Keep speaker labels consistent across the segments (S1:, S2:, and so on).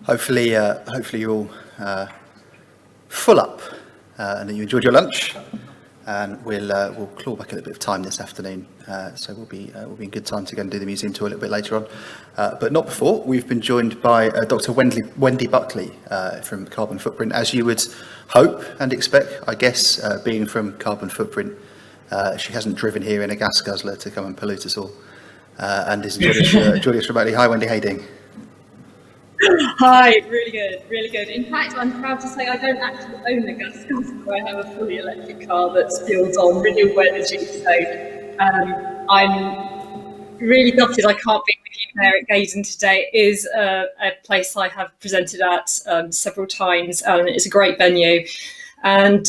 S1: Hopefully you're all full up and that you enjoyed your lunch. And we'll claw back a little bit of time this afternoon, so we'll be in good time to go and do the museum tour a little bit later on, but not before. We've been joined by Dr. Wendy Buckley from Carbon Footprint, as you would hope and expect, I guess, being from Carbon Footprint. She hasn't driven here in a gas guzzler to come and pollute us all, and is joining us remotely. Hi, Wendy, how you doing?
S2: Hi, really good. In fact, I'm proud to say I don't actually own a gas guzzler. I have a fully electric car that's built on renewable energy. So I'm really gutted I can't be with you there at Gaydon today. It is a place I have presented at several times, and it's a great venue. And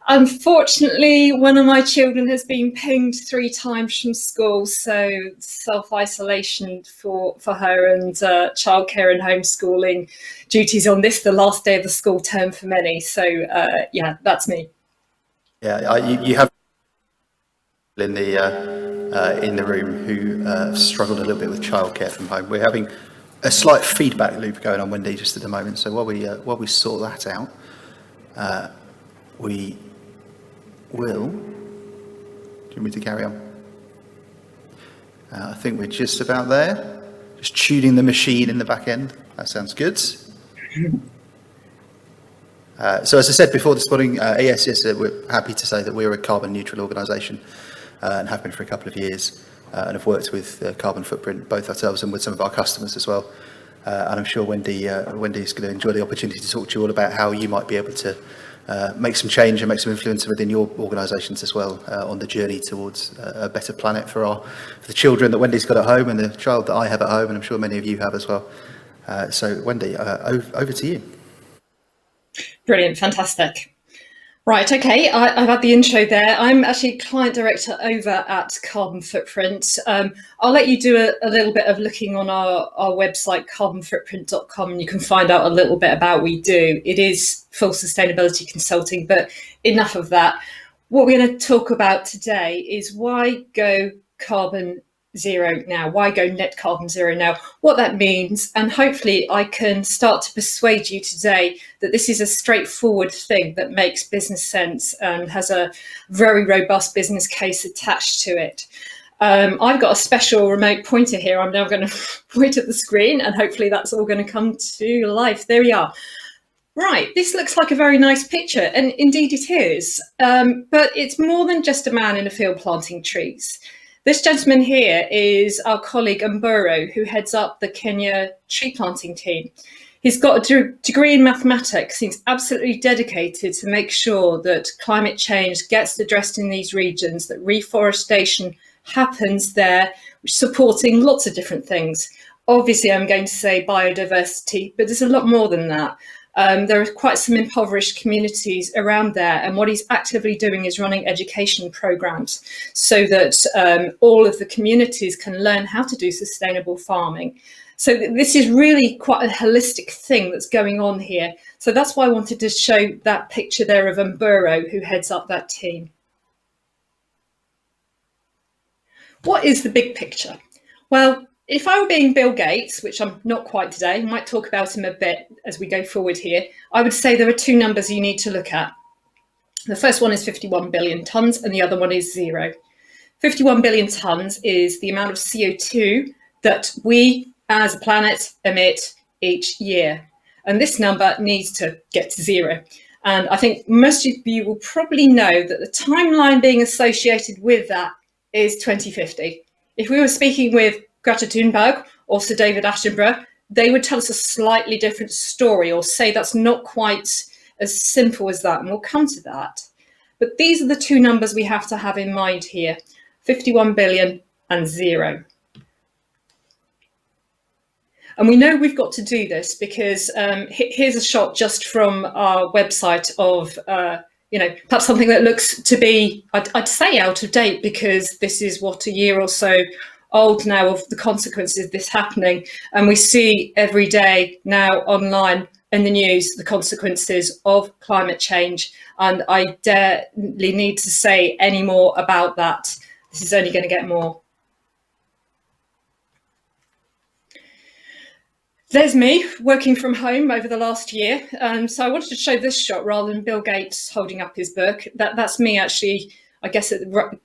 S2: unfortunately, one of my children has been pinged 3 times from school, so self-isolation for her and childcare and homeschooling duties on this, the last day of the school term for many. So yeah, that's me.
S1: Yeah, you have in the room who struggled a little bit with childcare from home. We're having a slight feedback loop going on, Wendy, just at the moment. So while we sort that out, we will. Do you want me to carry on? I think we're just about there. Just tuning the machine in the back end. That sounds good. So as I said before this morning, yes, we're happy to say that we're a carbon neutral organisation and have been for a couple of years, and have worked with Carbon Footprint, both ourselves and with some of our customers as well. And I'm sure Wendy's going to enjoy the opportunity to talk to you all about how you might be able to make some change and make some influence within your organisations as well on the journey towards a better planet for the children that Wendy's got at home and the child that I have at home, and I'm sure many of you have as well. So Wendy, over to you.
S2: Brilliant, fantastic. Right, okay, I've had the intro there. I'm actually client director over at Carbon Footprint. I'll let you do a little bit of looking on our website, carbonfootprint.com, and you can find out a little bit about what we do. It is full sustainability consulting, but enough of that. What we're going to talk about today is why go carbon zero now, why go net carbon zero now, what that means, and hopefully I can start to persuade you today that this is a straightforward thing that makes business sense and has a very robust business case attached to it. I've got a special remote pointer here. I'm now going to point at the screen and hopefully that's all going to come to life. There we are. Right, this looks like a very nice picture, and indeed it is, but it's more than just a man in a field planting trees. This gentleman here is our colleague Mburo, who heads up the Kenya tree planting team. He's got a degree in mathematics. He's absolutely dedicated to make sure that climate change gets addressed in these regions, that reforestation happens there, supporting lots of different things. Obviously, I'm going to say biodiversity, but there's a lot more than that. There are quite some impoverished communities around there, and what he's actively doing is running education programs so that all of the communities can learn how to do sustainable farming. So this is really quite a holistic thing that's going on here. So that's why I wanted to show that picture there of Mburo, who heads up that team. What is the big picture? Well, if I were being Bill Gates, which I'm not quite today, I might talk about him a bit as we go forward here, I would say there are 2 numbers you need to look at. The first one is 51 billion tonnes and the other one is 0. 51 billion tonnes is the amount of CO2 that we as a planet emit each year. And this number needs to get to 0. And I think most of you will probably know that the timeline being associated with that is 2050. If we were speaking with Greta Thunberg or Sir David Attenborough, they would tell us a slightly different story or say that's not quite as simple as that, and we'll come to that. But these are the 2 numbers we have to have in mind here, 51 billion and 0. And we know we've got to do this because here's a shot just from our website of perhaps something that looks to be, I'd say out of date, because this is what, a year or so old now of the consequences of this happening. And we see every day now online in the news the consequences of climate change. And I barely need to say any more about that. This is only going to get more. There's me working from home over the last year. So I wanted to show this shot rather than Bill Gates holding up his book. That's me actually, I guess,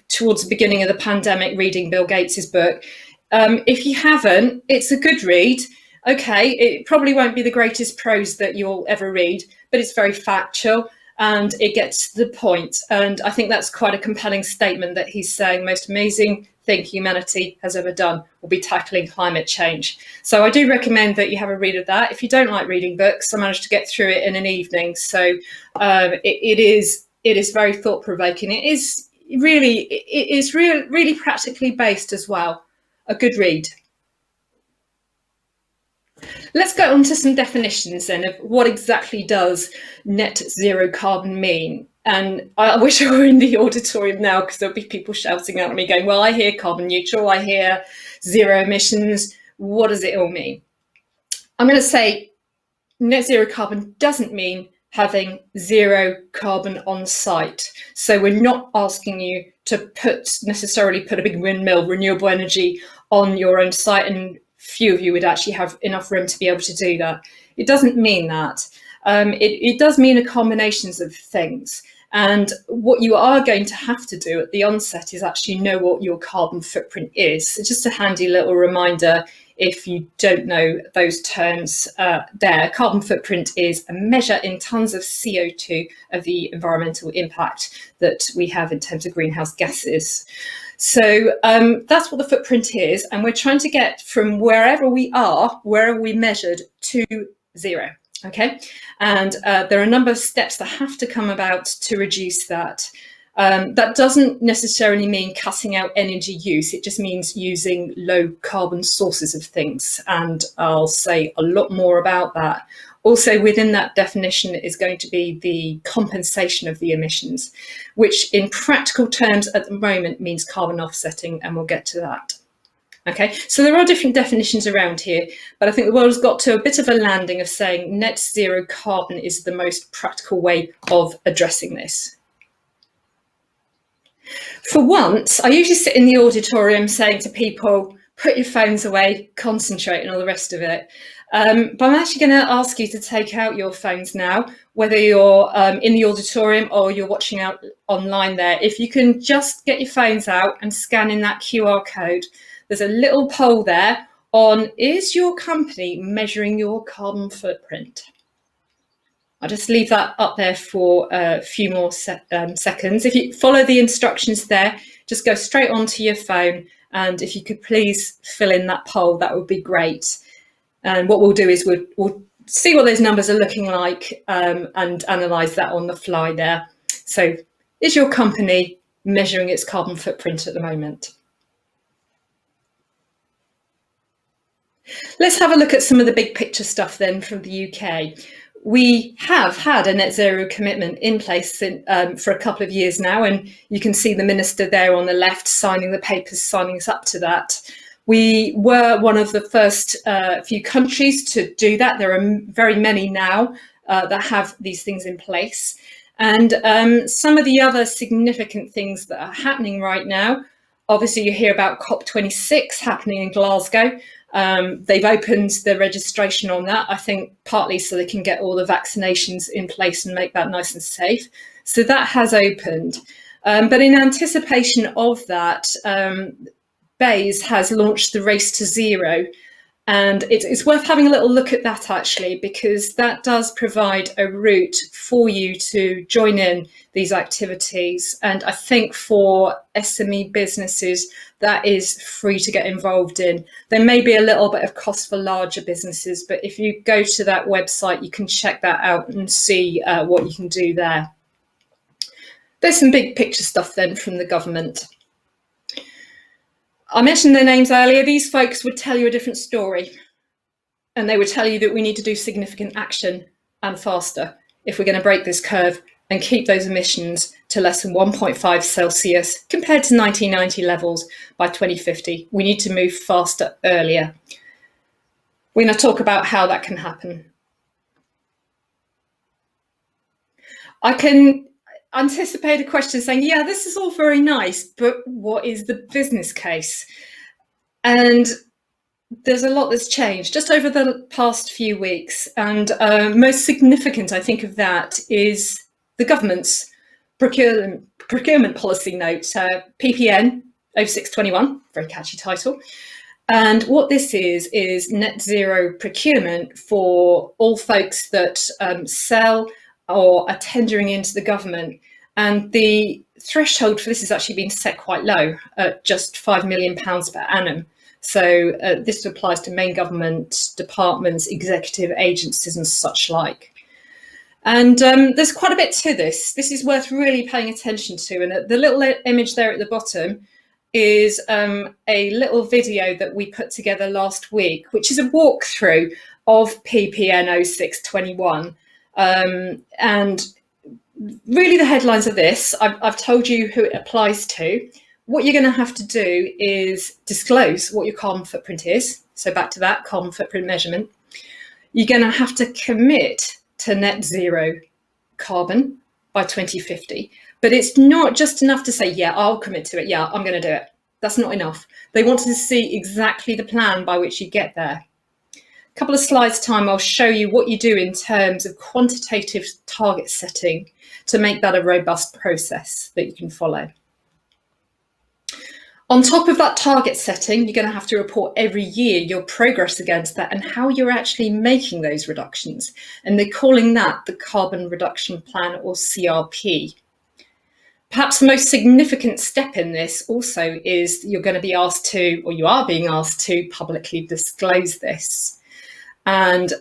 S2: towards the beginning of the pandemic, reading Bill Gates's book. If you haven't, it's a good read. Okay, it probably won't be the greatest prose that you'll ever read, but it's very factual and it gets to the point. And I think that's quite a compelling statement that he's saying most amazing thing humanity has ever done will be tackling climate change. So I do recommend that you have a read of that. If you don't like reading books, I managed to get through it in an evening. So it is very thought provoking. It is really practically based as well. A good read. Let's go on to some definitions then of what exactly does net zero carbon mean. And I wish I were in the auditorium now because there'll be people shouting at me going, well, I hear carbon neutral, I hear zero emissions. What does it all mean? I'm going to say net zero carbon doesn't mean having zero carbon on site. So we're not asking you to necessarily put a big windmill, renewable energy on your own site, and few of you would actually have enough room to be able to do that. It doesn't mean that. It does mean a combination of things. And what you are going to have to do at the onset is actually know what your carbon footprint is. It's just a handy little reminder if you don't know those terms there. Carbon footprint is a measure in tonnes of CO2 of the environmental impact that we have in terms of greenhouse gases. So that's what the footprint is, and we're trying to get from wherever we measured, to zero. Okay, and there are a number of steps that have to come about to reduce that. That doesn't necessarily mean cutting out energy use. It just means using low carbon sources of things. And I'll say a lot more about that. Also within that definition is going to be the compensation of the emissions, which in practical terms at the moment means carbon offsetting, and we'll get to that. Okay, so there are different definitions around here, but I think the world has got to a bit of a landing of saying net zero carbon is the most practical way of addressing this. For once, I usually sit in the auditorium saying to people, put your phones away, concentrate and all the rest of it. But I'm actually going to ask you to take out your phones now, whether you're in the auditorium or you're watching out online there. If you can just get your phones out and scan in that QR code, there's a little poll there on, is your company measuring your carbon footprint? I'll just leave that up there for a few more seconds. If you follow the instructions there, just go straight onto your phone. And if you could please fill in that poll, that would be great. And what we'll do is we'll see what those numbers are looking like and analyse that on the fly there. So is your company measuring its carbon footprint at the moment? Let's have a look at some of the big picture stuff then from the UK. We have had a net zero commitment in place for a couple of years now, and you can see the minister there on the left signing the papers, signing us up to that. We were one of the first few countries to do that. There are very many now that have these things in place. And some of the other significant things that are happening right now, obviously you hear about COP26 happening in Glasgow. They've opened the registration on that, I think partly so they can get all the vaccinations in place and make that nice and safe. So that has opened. But in anticipation of that, BEIS has launched the Race to Zero. And it's worth having a little look at that actually, because that does provide a route for you to join in these activities. And I think for SME businesses, that is free to get involved in. There may be a little bit of cost for larger businesses, but if you go to that website, you can check that out and see what you can do there. There's some big picture stuff then from the government. I mentioned their names earlier. These folks would tell you a different story, and they would tell you that we need to do significant action and faster if we're going to break this curve and keep those emissions to less than 1.5 Celsius compared to 1990 levels by 2050. We need to move faster, earlier. We're going to talk about how that can happen. I can anticipate a question saying, yeah, this is all very nice, but what is the business case? And There's a lot that's changed just over the past few weeks, and most significant, I think, of that is the government's procurement policy note, PPN 0621, very catchy title. And what this is net zero procurement for all folks that sell or are tendering into the government. And the threshold for this has actually been set quite low at just £5 million per annum. So this applies to main government departments, executive agencies and such like. And there's quite a bit to this. This is worth really paying attention to. And the little image there at the bottom is a little video that we put together last week, which is a walkthrough of PPN 0621. And really the headlines of this, I've told you who it applies to. What you're going to have to do is disclose what your carbon footprint is. So back to that carbon footprint measurement. You're going to have to commit to net zero carbon by 2050. But it's not just enough to say, yeah, I'll commit to it. Yeah, I'm going to do it. That's not enough. They want to see exactly the plan by which you get there. A couple of slides time, I'll show you what you do in terms of quantitative target setting to make that a robust process that you can follow. On top of that target setting, you're going to have to report every year your progress against that and how you're actually making those reductions. And they're calling that the Carbon Reduction Plan, or CRP. Perhaps the most significant step in this also is you're going to be asked to, or you are being asked to, publicly disclose this. And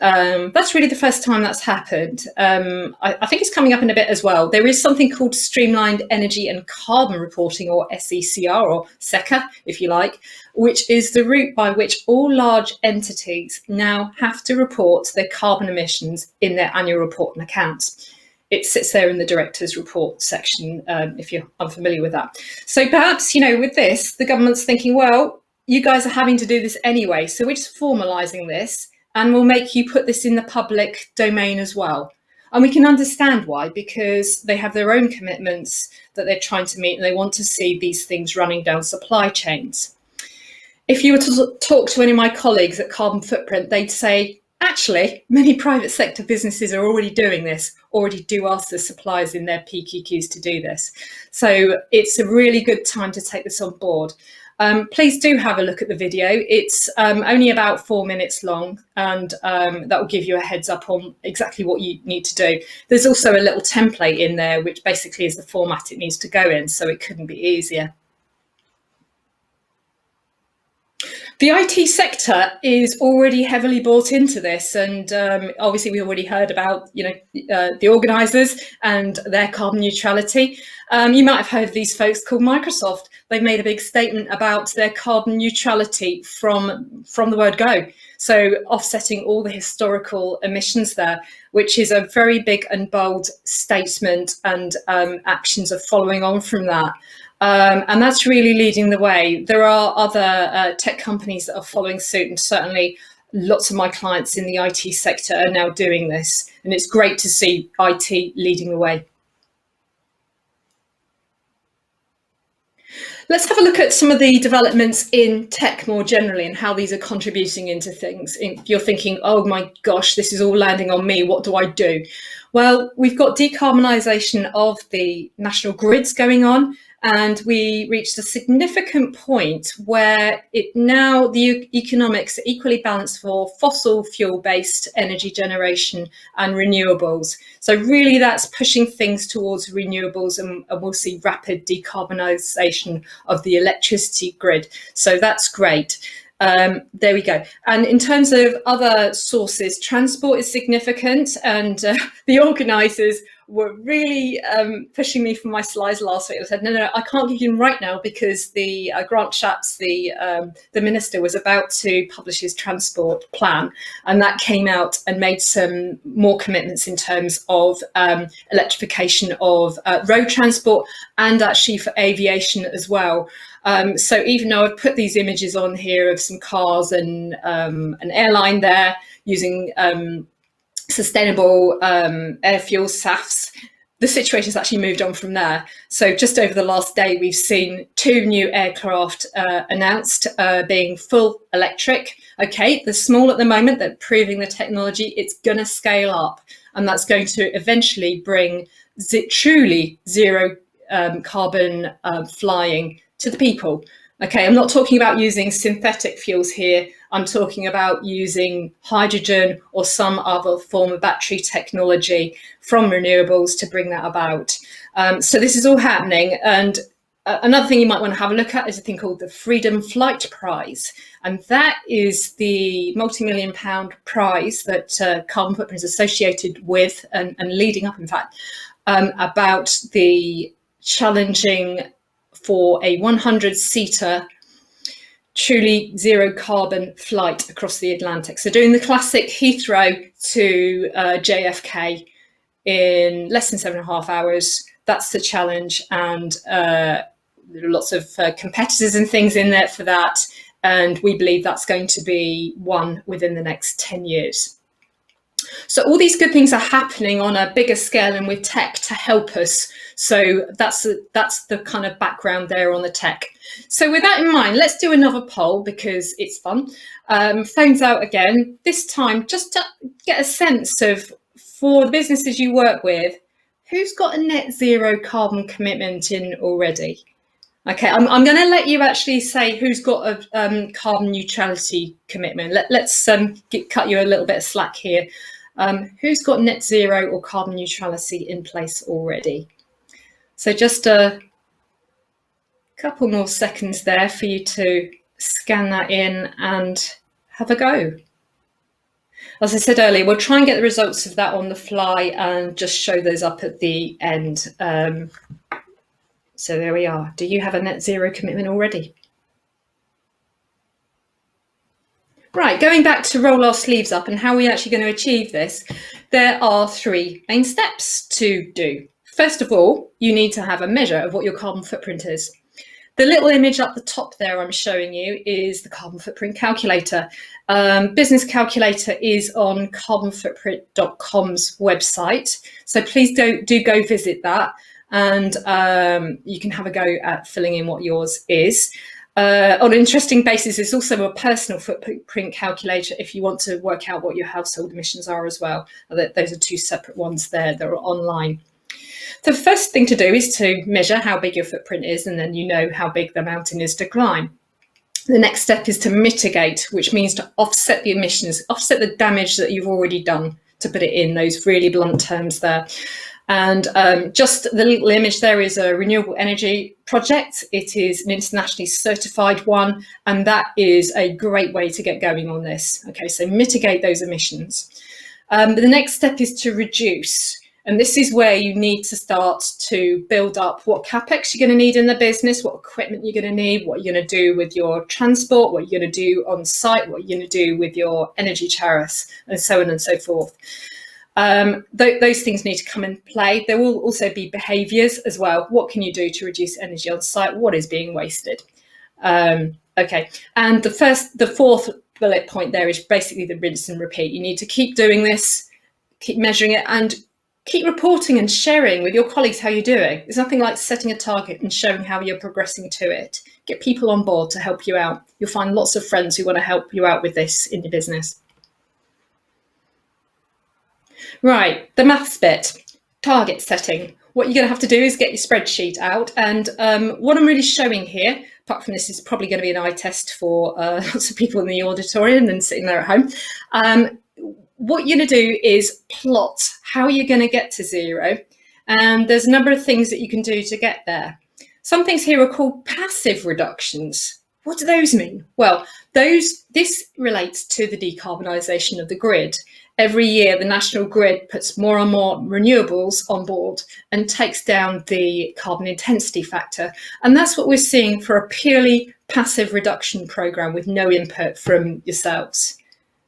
S2: that's really the first time that's happened. I think it's coming up in a bit as well. There is something called Streamlined Energy and Carbon Reporting, or SECR, or SECA, if you like, which is the route by which all large entities now have to report their carbon emissions in their annual report and accounts. It sits there in the director's report section, if you're unfamiliar with that. So perhaps, with this, the government's thinking, well, you guys are having to do this anyway, so we're just formalising this, and we'll make you put this in the public domain as well. And we can understand why, because they have their own commitments that they're trying to meet, and they want to see these things running down supply chains. If you were to talk to any of my colleagues at Carbon Footprint, they'd say, actually, many private sector businesses are already doing this, already do ask the suppliers in their PQQs to do this. So it's a really good time to take this on board. Please do have a look at the video. It's only about 4 minutes long, and that will give you a heads up on exactly what you need to do. There's also a little template in there, which basically is the format it needs to go in, so it couldn't be easier. The IT sector is already heavily bought into this, and obviously we already heard about the organisers and their carbon neutrality. You might have heard of these folks called Microsoft. They've made a big statement about their carbon neutrality from the word go. So offsetting all the historical emissions there, which is a very big and bold statement, and actions are following on from that. And that's really leading the way. There are other tech companies that are following suit, and certainly lots of my clients in the IT sector are now doing this. And it's great to see IT leading the way. Let's have a look at some of the developments in tech more generally and how these are contributing into things. If you're thinking, oh my gosh, this is all landing on me, what do I do? Well, we've got decarbonisation of the national grids going on, and we reached a significant point where the economics are equally balanced for fossil fuel-based energy generation and renewables. So really that's pushing things towards renewables, and we'll see rapid decarbonisation of the electricity grid. So that's great. There we go. And in terms of other sources, transport is significant, and the organisers were really pushing me for my slides last week. I said, no, I can't give you them right now, because the Grant Shapps, the minister, was about to publish his transport plan, and that came out and made some more commitments in terms of electrification of road transport, and actually for aviation as well. So even though I've put these images on here of some cars and an airline there using sustainable air fuel SAFs, the situation's actually moved on from there. So just over the last day, we've seen 2 new aircraft announced being full electric. Okay, they're small at the moment, they're proving the technology, it's going to scale up, and that's going to eventually bring truly zero carbon flying to the people. Okay, I'm not talking about using synthetic fuels here. I'm talking about using hydrogen or some other form of battery technology from renewables to bring that about. So this is all happening. And another thing you might want to have a look at is a thing called the Freedom Flight Prize. And that is the multi-million-pound prize that Carbon Footprint is associated with and leading up, in fact, about the challenging for a 100-seater truly zero carbon flight across the Atlantic. So doing the classic Heathrow to JFK in less than 7.5 hours, that's the challenge. And there are lots of competitors and things in there for that. And we believe that's going to be won within the next 10 years. So all these good things are happening on a bigger scale and with tech to help us. So that's the kind of background there on the tech. So with that in mind, let's do another poll because it's fun. Phones out again, this time just to get a sense of, for the businesses you work with, who's got a net zero carbon commitment in already? Okay, I'm going to let you actually say who's got a carbon neutrality commitment. Let's cut you a little bit of slack here. Who's got net zero or carbon neutrality in place already? So just a couple more seconds there for you to scan that in and have a go. As I said earlier, we'll try and get the results of that on the fly and just show those up at the end. So there we are. Do you have a net zero commitment already? Right, going back to roll our sleeves up and how are we actually going to achieve this, there are 3 main steps to do. First of all, you need to have a measure of what your carbon footprint is. The little image up the top there I'm showing you is the carbon footprint calculator. Business calculator is on carbonfootprint.com's website. So please do go visit that and you can have a go at filling in what yours is. On an interesting basis, it's also a personal footprint calculator if you want to work out what your household emissions are as well. Those are 2 separate ones there that are online. The first thing to do is to measure how big your footprint is, and then you know how big the mountain is to climb. The next step is to mitigate, which means to offset the emissions, offset the damage that you've already done, to put it in those really blunt terms there. And just the little image there is a renewable energy project. It is an internationally certified one, and that is a great way to get going on this. Okay, so mitigate those emissions. But the next step is to reduce. And this is where you need to start to build up what CapEx you're going to need in the business, what equipment you're going to need, what you're going to do with your transport, what you're going to do on site, what you're going to do with your energy tariffs, and so on and so forth. Those things need to come in play. There will also be behaviours as well. What can you do to reduce energy on site? What is being wasted? Okay, and the 4th bullet point there is basically the rinse and repeat. You need to keep doing this, keep measuring it, and keep reporting and sharing with your colleagues how you're doing. There's nothing like setting a target and showing how you're progressing to it. Get people on board to help you out. You'll find lots of friends who want to help you out with this in your business. Right, the maths bit, target setting. What you're going to have to do is get your spreadsheet out. And what I'm really showing here, apart from this is probably going to be an eye test for lots of people in the auditorium and sitting there at home. What you're going to do is plot how you're going to get to zero. And there's a number of things that you can do to get there. Some things here are called passive reductions. What do those mean? Well, this relates to the decarbonisation of the grid. Every year, the national grid puts more and more renewables on board and takes down the carbon intensity factor. And that's what we're seeing for a purely passive reduction programme with no input from yourselves.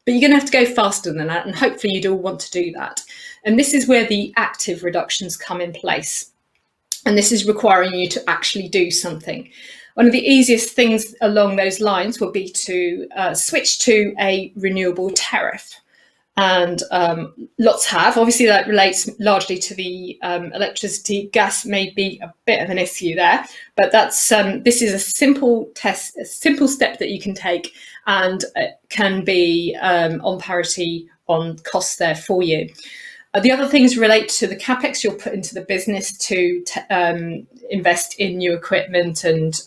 S2: But you're going to have to go faster than that, and hopefully you'd all want to do that. And this is where the active reductions come in place. And this is requiring you to actually do something. One of the easiest things along those lines will be to switch to a renewable tariff. and lots have. Obviously, that relates largely to the electricity. Gas may be a bit of an issue there, but that's this is a simple test, a simple step that you can take, and it can be on parity on costs there for you. The other things relate to the capex you'll put into the business to invest in new equipment and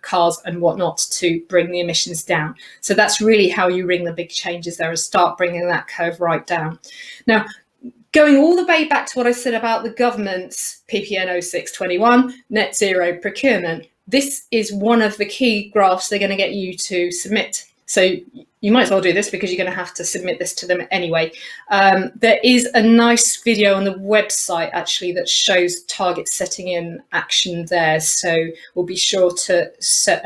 S2: cars and whatnot to bring the emissions down. So that's really how you ring the big changes there and start bringing that curve right down. Now, going all the way back to what I said about the government's PPN 0621, net zero procurement, this is one of the key graphs they're going to get you to submit. So you might as well do this because you're going to have to submit this to them anyway. There is a nice video on the website actually that shows target setting in action there. So we'll be sure to share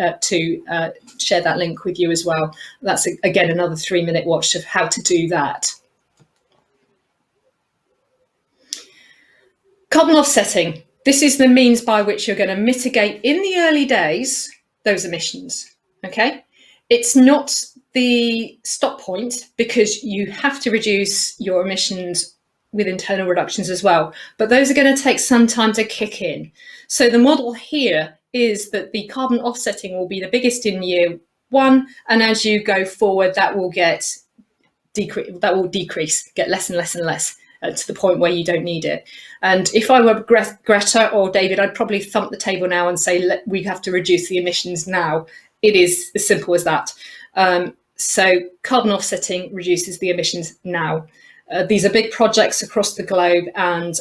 S2: that link with you as well. That's again another 3-minute watch of how to do that. Carbon offsetting. This is the means by which you're going to mitigate in the early days those emissions. Okay. It's not the stop point because you have to reduce your emissions with internal reductions as well, but those are going to take some time to kick in. So the model here is that the carbon offsetting will be the biggest in year 1, and as you go forward, that will decrease, get less and less and less to the point where you don't need it. And if I were Greta or David, I'd probably thump the table now and say we have to reduce the emissions now. It is as simple as that. So carbon offsetting reduces the emissions now. These are big projects across the globe, and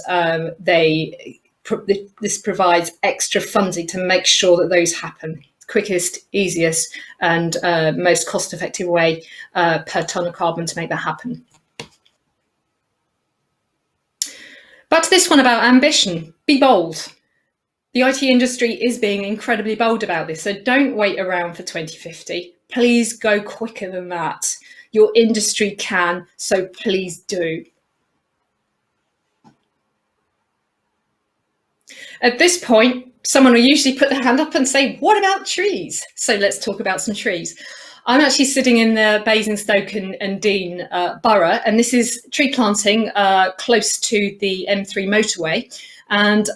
S2: this provides extra funding to make sure that those happen. Quickest, easiest, and most cost-effective way per tonne of carbon to make that happen. Back to this one about ambition. Be bold. The IT industry is being incredibly bold about this, so don't wait around for 2050. Please go quicker than that. Your industry can, so please do. At this point, someone will usually put their hand up and say, what about trees? So let's talk about some trees. I'm actually sitting in the Basingstoke and Dean borough, and this is tree planting close to the M3 motorway. And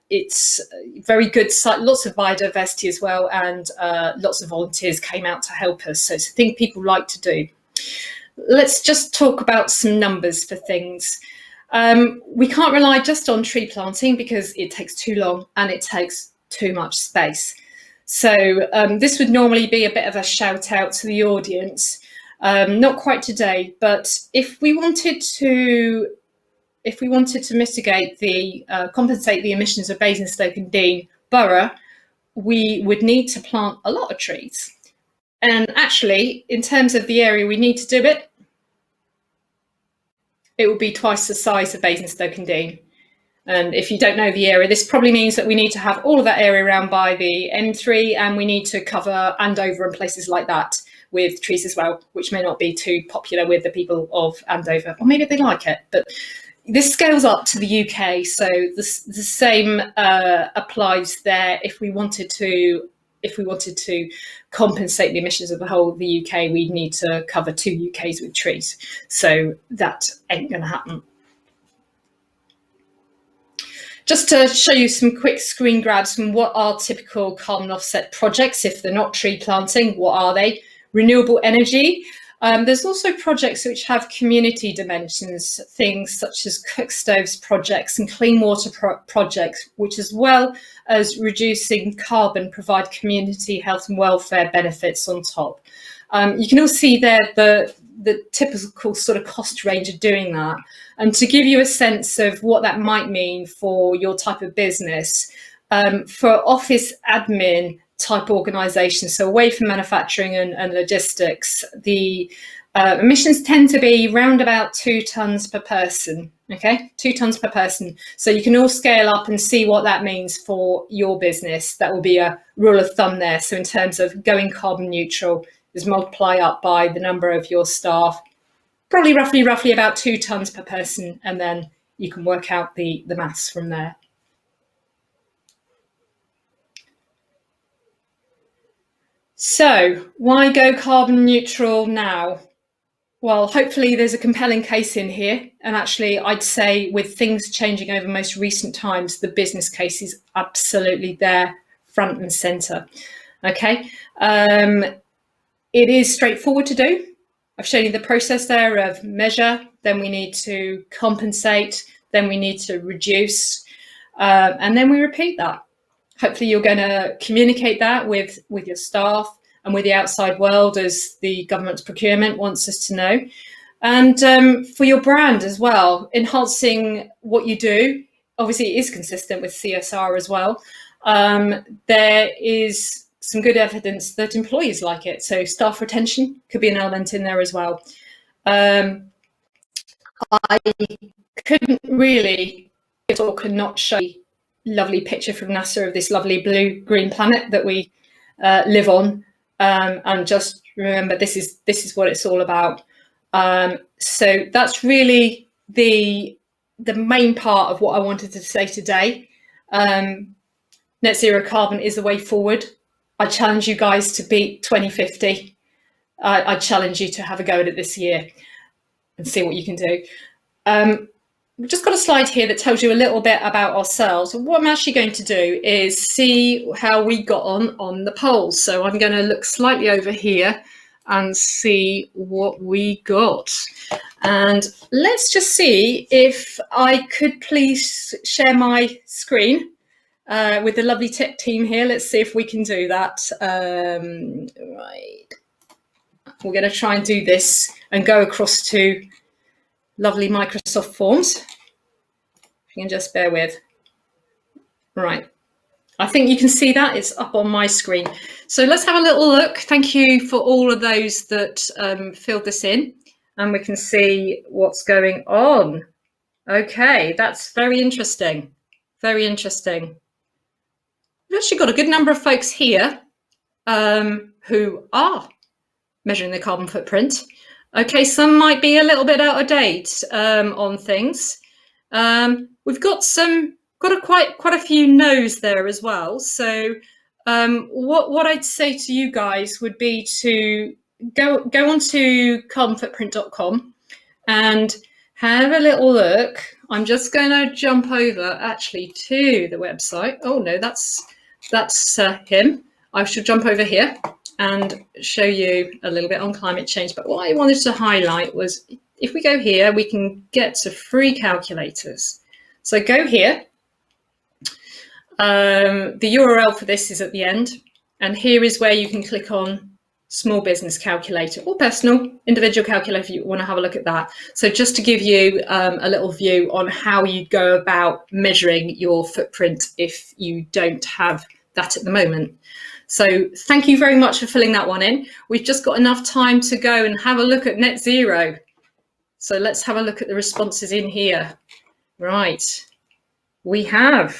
S2: it's very good site, lots of biodiversity as well, and lots of volunteers came out to help us. So it's a thing people like to do. Let's just talk about some numbers for things. We can't rely just on tree planting because it takes too long and it takes too much space. So this would normally be a bit of a shout out to the audience. Not quite today, but if we wanted to mitigate compensate the emissions of Basingstoke and Dean Borough, we would need to plant a lot of trees. And actually, in terms of the area we need to do it, it will be twice the size of Basingstoke and Dean. And if you don't know the area, this probably means that we need to have all of that area around by the M3, and we need to cover Andover and places like that with trees as well, which may not be too popular with the people of Andover, or maybe they like it. But this scales up to the UK, so the same applies there. If we wanted to compensate the emissions of the whole of the UK, we'd need to cover 2 UKs with trees. So that ain't going to happen. Just to show you some quick screen grabs from what are typical carbon offset projects, if they're not tree planting, what are they? Renewable energy. There's also projects which have community dimensions, things such as cook stoves projects and clean water projects, which as well as reducing carbon provide community health and welfare benefits on top. You can all see there the typical sort of cost range of doing that. And to give you a sense of what that might mean for your type of business, for office admin type organisations, so away from manufacturing and logistics, the emissions tend to be round about 2 tonnes per person, okay? 2 tonnes per person. So you can all scale up and see what that means for your business. That will be a rule of thumb there. So in terms of going carbon neutral, is multiply up by the number of your staff, probably roughly about 2 tonnes per person, and then you can work out the maths from there. So why go carbon neutral now? Well, hopefully there's a compelling case in here. And actually, I'd say with things changing over most recent times, the business case is absolutely there, front and centre. Okay. It is straightforward to do. I've shown you the process there of measure, then we need to compensate, then we need to reduce, and then we repeat that. Hopefully you're going to communicate that with your staff and with the outside world, as the government's procurement wants us to know. And for your brand as well, enhancing what you do. Obviously, it is consistent with CSR as well. There is some good evidence that employees like it. So staff retention could be an element in there as well. I couldn't really talk and not show a lovely picture from NASA of this lovely blue-green planet that we live on. And just remember, this is what it's all about. So that's really the main part of what I wanted to say today. Net zero carbon is the way forward. I challenge you guys to beat 2050. I challenge you to have a go at it this year and see what you can do. We've just got a slide here that tells you a little bit about ourselves. What I'm actually going to do is see how we got on the polls. So I'm going to look slightly over here and see what we got. And let's just see if I could please share my screen with the lovely tech team here. Let's see if we can do that. Right. We're going to try and do this and go across to lovely Microsoft Forms. If you can just bear with. Right. I think you can see that. It's up on my screen. So let's have a little look. Thank you for all of those that filled this in, and we can see what's going on. Okay, that's very interesting. Very interesting. We've actually got a good number of folks here who are measuring their carbon footprint. Okay, some might be a little bit out of date on things. We've got quite a few no's there as well. So what I'd say to you guys would be to go onto carbonfootprint.com and have a little look. I'm just going to jump over actually to the website. Oh no, that's him. I should jump over here and show you a little bit on climate change. But what I wanted to highlight was, if we go here, we can get to free calculators. So go here. The URL for this is at the end. And here is where you can click on small business calculator or personal individual calculator if you want to have a look at that. So just to give you a little view on how you go about measuring your footprint if you don't have that at the moment. So thank you very much for filling that one in. We've just got enough time to go and have a look at net zero. So let's have a look at the responses in here. Right, we have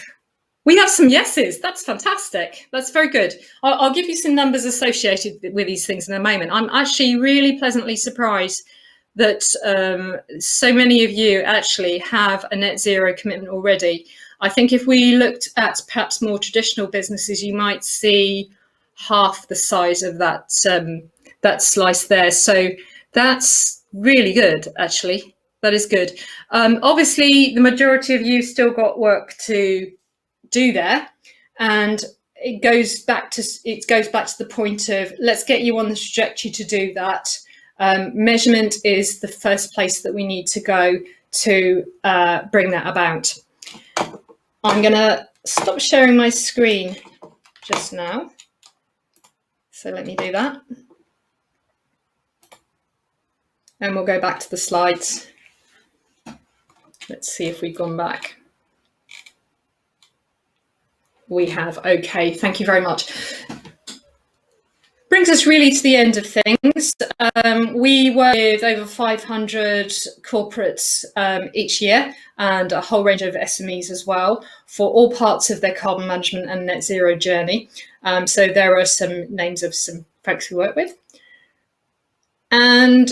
S2: some yeses. That's fantastic. That's very good. I'll give you some numbers associated with these things in a moment. I'm actually really pleasantly surprised that so many of you actually have a net zero commitment already. I think if we looked at perhaps more traditional businesses, you might see half the size of that slice there. So that's really good, actually. That is good. Obviously, the majority of you still got work to do there, and it goes back to the point of, let's get you on the trajectory to do that. Measurement is the first place that we need to go to bring that about. I'm going to stop sharing my screen just now. So let me do that. And we'll go back to the slides. Let's see if we've gone back. We have. Okay, thank you very much. Brings us really to the end of things. We work with over 500 corporates each year, and a whole range of SMEs as well, for all parts of their carbon management and net zero journey. So there are some names of some folks we work with. And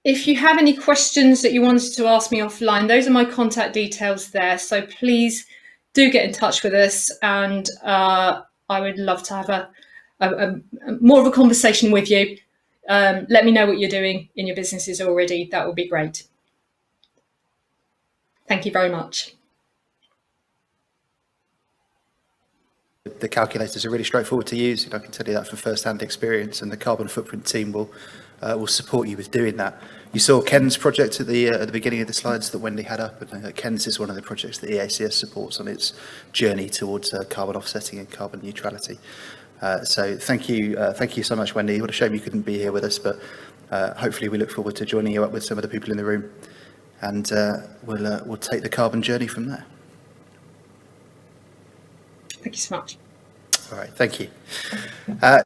S2: if you have any questions that you wanted to ask me offline, those are my contact details there. So please do get in touch with us, and I would love to have more of a conversation with you. let me know what you're doing in your businesses already. That would be great. Thank you very much.
S1: The calculators are really straightforward to use. I can tell you that from first-hand experience, and the carbon footprint team will support you with doing that. You saw Ken's project at the beginning of the slides that Wendy had up, and Ken's is one of the projects that EACS supports on its journey towards carbon offsetting and carbon neutrality. So thank you so much, Wendy. What a shame you couldn't be here with us, but hopefully we look forward to joining you up with some of the people in the room, and we'll take the carbon journey from there.
S2: Thank you so much.
S1: All right, thank you.